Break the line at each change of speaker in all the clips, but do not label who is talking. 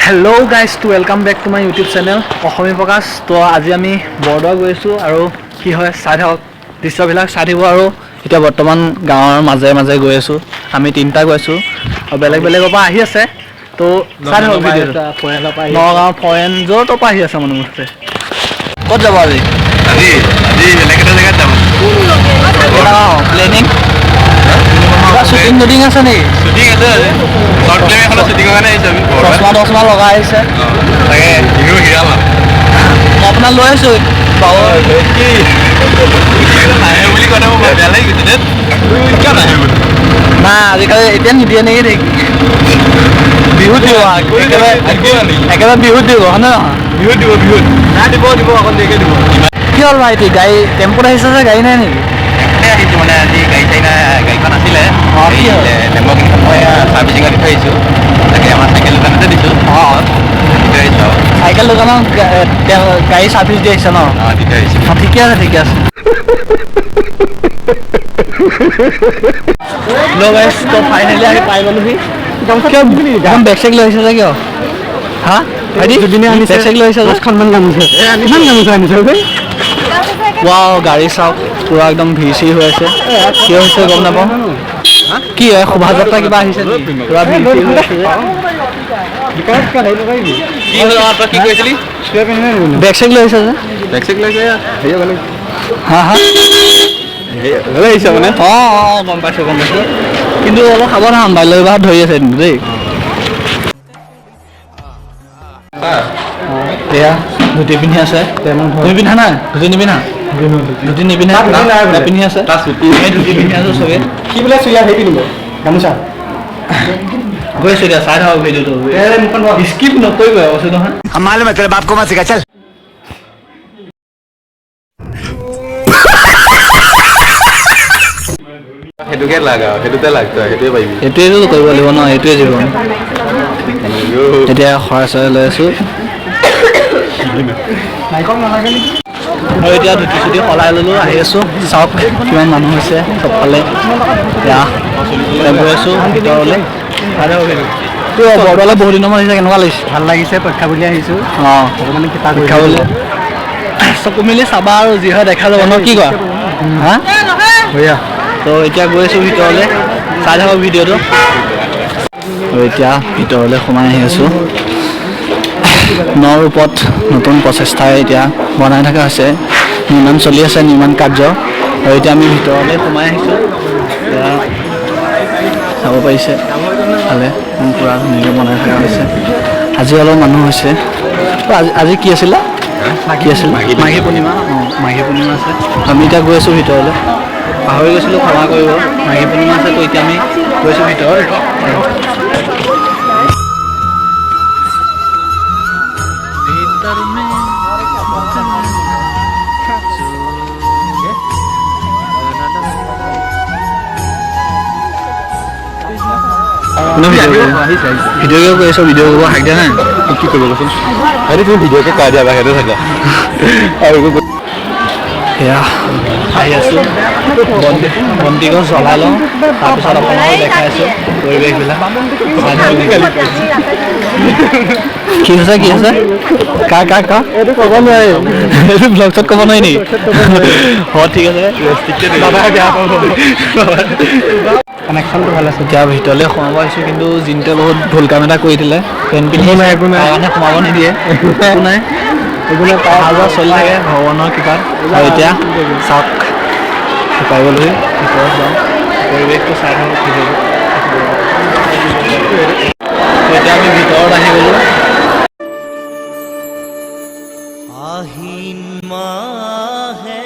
Hello' guys to welcome back to my YouTube channel Asomi Prakash. তো আজি আমি বৰদোৱা গৈ আছোঁ আৰু কি হয় চাই থাকক, দৃশ্যবিলাক চাই থাকিব। আৰু এতিয়া বৰ্তমান গাঁৱৰ মাজে মাজে গৈ আছোঁ, আমি তিনিটা গৈ আছোঁ আৰু বেলেগ বেলেগৰ পৰা আহি আছে। তো চাই থাকক ভিডিঅ'টো। নগাঁও ফৰেন য'ৰ ত'ৰ পৰা আহি আছে মানুহ মুঠতে। ক'ত যাব আজি?
আজি বেলেগ এটা জেগাত যাব।
প্লেনিং শ্বুটিং আছে নেকি?
শ্বুটিং আছে আজি শ্বৰ্ট ফিল্ম এখনৰ শ্বুটিঙৰ কাৰণে আহিছোঁ আমি।
চশমা লগাই আহিছে
তাকে হিৰো হিৰাম
মই আপোনাক লৈ আছোঁ বাৰু।
কি নাহে বুলি ক'লে মোৰ বেয়া লাগি গৈছে দেই। কিয় নাহে বুলি
নাই আজিকালি এতিয়া নিদিয়ে নেকি ঠিক বিহুত দিব একেবাৰে বিহুত দিব হয় নহয়?
বিহুত নাই দিব অকণ দেৰিকৈ দিব।
কি হ'ল ভাইটি গাড়ী টেম্পুত আহিছে যে গাড়ী নাই নেকি?
আহিছোঁ মানে আজি গাড়ী চাড়ী নাই, গাড়ীখন আছিলে লেম্বৰগিনিখন মই ছাৰ্ভিচিঙত দি থৈ আহিছোঁ। তাকে আমাৰ চাইকেল দোকানতে দিছোঁ। দি থৈ আহিছোঁ আৰু
চাইকেল দোকানত গাড়ী ছাৰ্ভিচ দি আহিছে ন?
দি থৈ আহিছোঁ।
ঠিকে আছে ঠিকে আছে। তো ফাইনেলি আহি পাই গ'লোহি। বেগ চেগ লৈ আহিছে যে কিয়? হা ভাইটি বেগ চেগ লৈ আহিছে দহখনমান গামোচা। কিমান গামোচা আনিছে? ৱাও গাড়ী চাওক পুৰা একদম ভিৰ চিৰ হৈ আছে। কি হৈছে গম নাপাওঁ। কি হয় শোভাযাত্ৰা কিবা আহিছে পুৰা ভিৰ চিৰ হৈ আছে।
কি কৈছিলি?
বেগ চেগ লৈ আহিছে যে
বেগ চেগ লৈছে
হা হা
ভালে আহিছে মানে।
অঁ গম পাইছোঁ কিন্তু অলপ সাৱধান বাল্য বিবাহত ধৰি আছে কিন্তু দেই। এয়া ধুতি পিন্ধি আছে। তুমি পিন্ধা নাই? ধুতি নিপিন্ধা? ধুতি নিপিন্ধা পিন্ধি আছে। ধুতি পিন্ধি আছোঁ চবেই।
কি বোলে চুইয়া হেৰি পিন্ধিব গামোচা
গৈছোঁ এতিয়া চাই থাকক ভিডিঅ'টো। স্কিপ নকৰিব কৈছোঁ নহয়।
मालूम है तेरे बाप को मत सिखा चल।
সেইটোকে লাগ আৰু সেইটোতে লাগ তই সেইটোৱে পাৰিবি।
এইটোৱেতো কৰিব লাগিব ন, এইটোৱে জীৱন। এতিয়া শৰাই চৰাই লৈ আছোঁ আৰু এতিয়া ধুতি চুতি সলাই ল'লোঁ আহি আছোঁ। চাওক কিমান মানুহ হৈছে চবফালে। এয়া গৈ আছোঁ ভিতৰলৈ। বৰদোৱালৈ বহুত দিনৰ মূৰত আহিছে, কেনেকুৱা লাগিছে?
ভাল লাগিছে, পৰীক্ষা বুলি আহিছোঁ।
অঁ
অকণমান কিতাপ
পৰীক্ষা বুলি চকু মেলি চাবা আৰু যি হয় দেখা যাব ন, কি কোৱা? হা তো এতিয়া গৈ আছোঁ ভিতৰলৈ, চাই থাকক ভিডিঅ'টো। আৰু এতিয়া ভিতৰলৈ সোমাই আহি আছোঁ। ন ৰূপত নতুন প্ৰচেষ্টাই এতিয়া বনাই থকা হৈছে, নিৰ্মাণ চলি আছে, নিৰ্মাণ কাৰ্য। আৰু এতিয়া আমি ভিতৰলৈ সোমাই আহিছোঁ। এতিয়া চাব পাৰিছে ভালে পূৰা ধুনীয়াকৈ বনাই থকা হৈছে। আজি অলপ মানুহ হৈছে। আজি কি আছিলে? কি আছিলে? মাঘী পূৰ্ণিমা। অঁ মাঘী পূৰ্ণিমা আছে। আমি এতিয়া গৈ আছোঁ ভিতৰলৈ, পাহৰি গৈছিলোঁ, ক্ষমা কৰিব। মাঘী পূৰ্ণিমা আছে তো এতিয়া আমি গৈছোঁ ভিতৰত। ভিডিঅ' কৰি আছোঁ, ভিডিঅ' কৰিব হাক দিয়া নাই।
কি কৰিব কচোন? সেইটো তুমি ভিডিঅ'কে কাই দিয়া সেইটো থাকা আৰু
সেয়া আহি আছোঁ, বন্তি গছ জ্বলাই লওঁ, তাৰপিছত আপোনালোকক দেখাই আছোঁ পৰিৱেশবিলাক। কি হৈছে কি হৈছে? কাৰ এইটো ক'ব নোৱাৰি, এইটো ব্লগত ক'ব নোৱাৰি নেকি? অঁ ঠিক আছে।
কানেকশ্যনটো ভাল আছে।
এতিয়া ভিতৰলৈ সোমাব আহিছোঁ, কিন্তু জিন্টুৱে বহুত ভুল কাম এটা কৰি দিলে। পেণ্ট পিন্ধি
একো নাই
কাৰণে সোমাব নিদিয়ে। একো নাই অহা যোৱা চলি থাকে ভগৱানৰ কৃপাত। আৰু এতিয়া চাওক পাই গ'লোহি ভিতৰত যাওঁ, পৰিৱেশটো চাই থাকক ভিডিঅ'টো। এতিয়া আমি ভিতৰত আহি গ'লোঁ। আহিন মাহে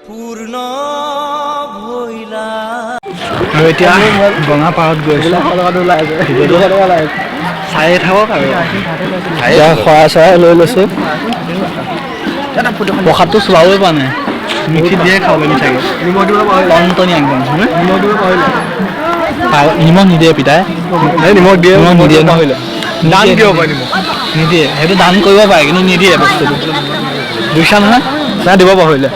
পূৰ্ণ ভৈলা। আৰু এতিয়া গঙা পাৰত গৈ আছোঁ। চাই থাকক আৰু এতিয়া শৰাই চৰাই লৈ লৈছোঁ। প্ৰসাদটো চলাবই পৰা নাই, মিক্সিত দিয়ে খাব পাৰিম চাগে। টনটনীয়া একদম। নিমখ নিদিয়ে পিতাই, নিমখ দিয়ে নিদিয়ে নহ'লে দান কিয় পাৰে? নিদিয়ে, সেইটো দান কৰিব পাৰে কিন্তু নিদিয়ে বস্তুটো, বুজিছা নহয়? নাই দিব পাহৰিলে।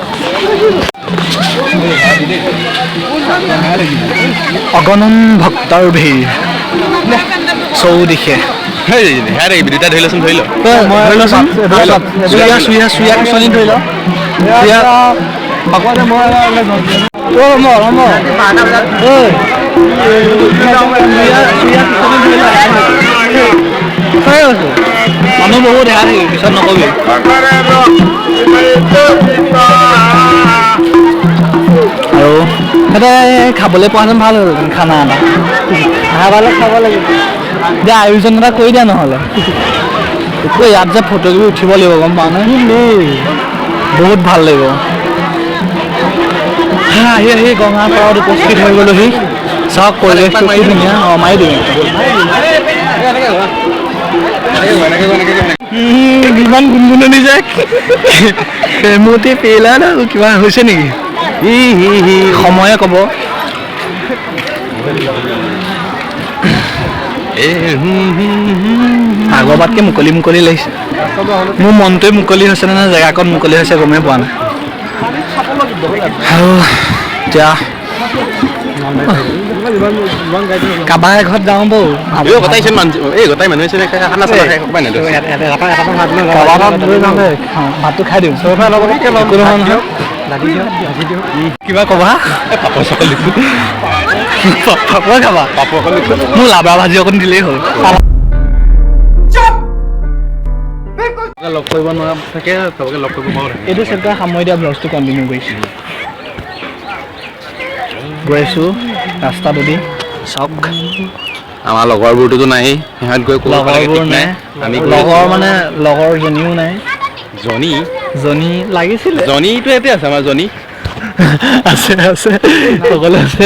অগণন ভক্তৰ ভিৰ চৌদিশে
হেৰি দুটা ধৰি লচোন ধৰি ল
ধৰি লচোন চুয়া কিশোৰী ধৰি ল মানুহ বহুত দেখা থাকি পিছত নকবি আৰু সিহঁতে খাবলৈ পোৱা যেন ভাল হ'ল খানা এটা খাবলৈ খাব লাগিব এতিয়া আয়োজন এটা কৰি দিয়া নহ'লে ইয়াত যে ফটোকপি উঠিব লাগিব গম পাওঁ নে বহুত ভাল লাগিব আহি আহি গঙাৰ পাৰত উপস্থিত হৈ গ'লোহি চাওক পৰিৱেশটো কি ধুনীয়া মাৰি দিম ইমান গুণগুণনি যে প্ৰেমতি পেলা ন কিবা হৈছে নেকি সময়ে ক'ব আগৰবাৰতকৈ মুকলি মুকলি লাগিছে মোৰ মনটোৱে মুকলি হৈছে নে জেগাকণ মুকলি হৈছে গমেই পোৱা নাই আৰু এতিয়া কাৰোবাৰ ঘৰত যাওঁ বৌ
গোটাই মানুহ
ভাতটো খাই দিওঁ কিবা ক'বা
পাপৰ চাকল দিছোঁ
পাপৰ খাবা
পাপৰ অকল দিছোঁ
মোৰ লাবৰা ভাজি অকণ দিলেই হ'ল
লগ কৰিব নোৱাৰা থাকে চবকে লগ কৰিব পাৰোঁ
এইটো চেপ্টাৰ সামৰি দিয়া ব্লগটো কণ্টিনিউ কৰিছোঁ গৈ আছোঁ ৰাস্তাটোদি চাওক
আমাৰ লগৰবোৰটোতো নাই সিহঁত গৈ
লগৰবোৰ নাই
আমি
লগৰ মানে লগৰজনীও নাই জনী লাগিছিলে
জনীটো ইয়াতে আছে আমাৰ জনী
আছে সকলো আছে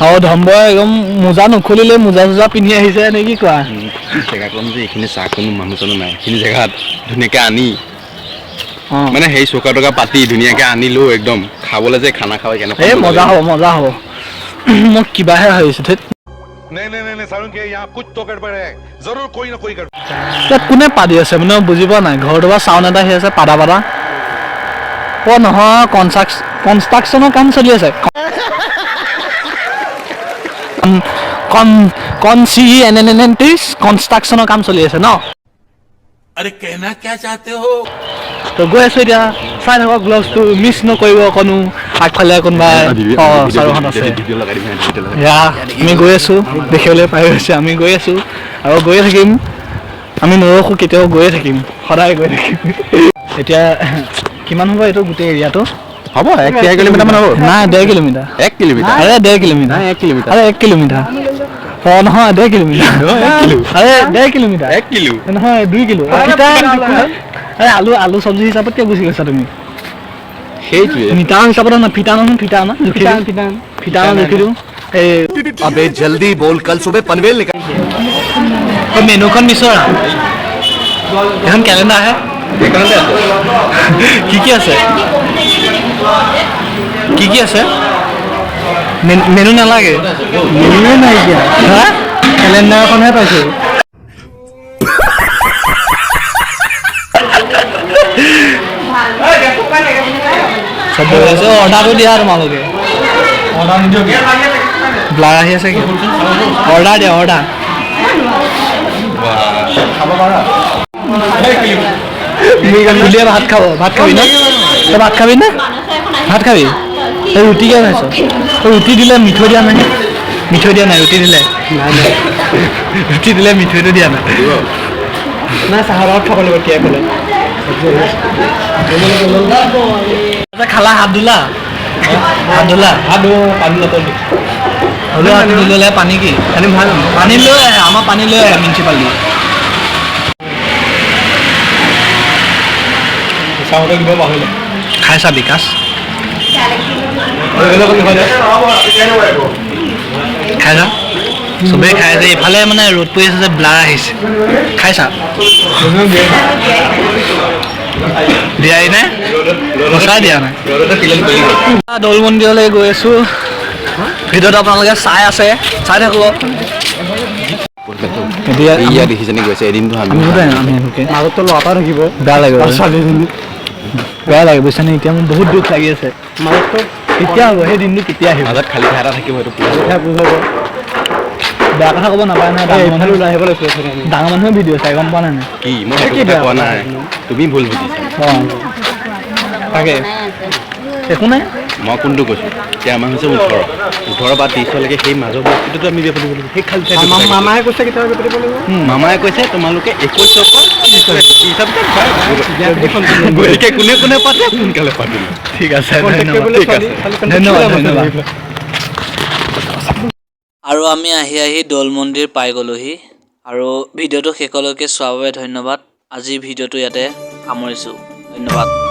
আৰু ধম্বই একদম মোজা নুখুলিলে মোজা চোজা পিন্ধি আহিছে নে কি কোৱা
জেগাকণ যে এইখিনি চাহ কোনো মানুহ চানুহ নাই এইখিনি জেগাত ধুনীয়াকৈ আনি মানে সেই চৌকা টকা পাতি ধুনীয়াকৈ আনিলো একদম খাবলৈ যে খানা খাব কেনেকুৱা
মজা হ'ব মোক কিবাহে ভাবিছোঁ ধেত
नहीं सारुण के यहाँ कुछ तो गड़बड़ है जरूर कोई ना कोई गड़बड़
ইয়াত কোনে পাতি আছে মানে বুজি পোৱা নাই ঘৰটো পৰা চাউণ্ড এটা আহি আছে পাদা নহয় কনষ্ট্ৰাকশ্যনৰ কাম চলি আছে কনষ্ট্ৰাকশ্যনৰ কাম চলি আছে ন
अरे कहना क्या चाहते हो
তো গৈ আছোঁ এতিয়া চাই থাকক ব্লগটো মিছ নকৰিব অকণো আগফালে কোনোবা চাৰুহঁত আছে এয়া আমি গৈ আছোঁ দেখিবলৈ পাই গৈছে আমি গৈ আছোঁ আৰু গৈয়ে থাকিম আমি নৰখোঁ কেতিয়াও গৈয়ে থাকিম সদায় গৈ থাকিম এতিয়া কিমান হ'ব এইটো গোটেই এৰিয়াটো
হ'ব 1 কিলোমিটাৰমান হ'ব
নাই 1.5 কিলোমিটাৰ
1 কিলোমিটাৰ
আৰে 1.5 কিলোমিটাৰ
1 কিলোমিটাৰ
আৰে 1 কিলোমিটাৰ নহয় 1.5 কিলোমিটাৰ আৰে 1.5 কিলোমিটাৰ
1 কিলো
নহয় 2 কিলো আৰে আলু চব্জি হিচাপত কিয় গুচি গৈছা তুমি
সেইটোৱে
মিটাৰ হিচাপত না ফিটা না ফিটা জুখি দিওঁ এই
अबे जल्दी बोल कल सुबह पनवेल निकल
মেনুখন বিচৰা এখন কেলেণ্ডাৰ আহে কি আছে কি আছে মেনু নালাগে মেনুৱে নাইকিয়া হা কেলেণ্ডাৰ এখনহে পাইছোঁ অৰ্ডাৰটো দিয়া তোমালোকে ব্লাৰ আহি আছে কি অৰ্ডাৰ দিয়া অৰ্ডাৰ বুলিয়ে ভাত খাবি ন তই ভাত খাবি নে ভাত খাবি তই ৰুটি কিয় খাইছ তই ৰুটি দিলে মিঠৈ দিয়া নাই ৰুটি দিলে মিঠৈটো দিয়া নাই চাহৰ লগত খাব লাগিব তিয়াই পেলাই খালা হাত ধুলা পানী নতলি হ'লেও হাত ধুলে পানী কি পানী লৈ আহে আমাৰ পানী লৈ আহে মিউনিচিপালিটি খাইছা বিকাশ খাইছা চবেই খাই যে এইফালে মানে ৰ'দ পৰি আছে যে ব্লাৰ আহিছে খাইছা দিয়াই নাই সঁচাই দিয়া নাই দৌল মন্দিৰলৈ গৈ আছোঁ ভিডিঅ'ত আপোনালোকে চাই থাকো
ইয়াত দেখিছেনে গৈছে এদিনটো আমি
মাজতো ল'ৰা থাকিব বেয়া লাগিব বেয়া লাগে বুজিছানে এতিয়া মোৰ বহুত দুখ লাগি আছে মাজততো কেতিয়া হ'ব সেই দিনটো কেতিয়া আহিব
মাজত খালী ঠাই এটা থাকিব সেইটো
বেয়া কথা ক'ব নাপায় নহয় ডাঙৰ মানুহ ওলাই আহিব লাগিব ডাঙৰ মানুহে ভিডিঅ' চাই গম পোৱা নাই
কি মই সেইটো কথা কোৱা নাই তুমি ভুল বুজিছা
অঁ তাকে একো নাই
মই কোনটো কৈছোঁ এতিয়া আমাৰ হৈছে 18 বা 30লৈকে সেই মাজৰ বস্তুটোতো আমি বিয়া পাতিব লাগিব সেই খালী ঠাইটো
মামায়ে কৈছে কেতিয়া বিয়া পাতিব লাগিব
মামায়ে কৈছে তোমালোকে 21 গতিকে কোনে কোনে পাতে সোনকালে পাতিম
ঠিক আছে ধন্যবাদ ধন্যবাদ
আৰু আমি আহি দৌল মন্দিৰ পাই গ'লোহি আৰু ভিডিঅ'টো শেষলৈকে চোৱাৰ বাবে ধন্যবাদ আজিৰ ভিডিঅ'টো ইয়াতে সামৰিছোঁ ধন্যবাদ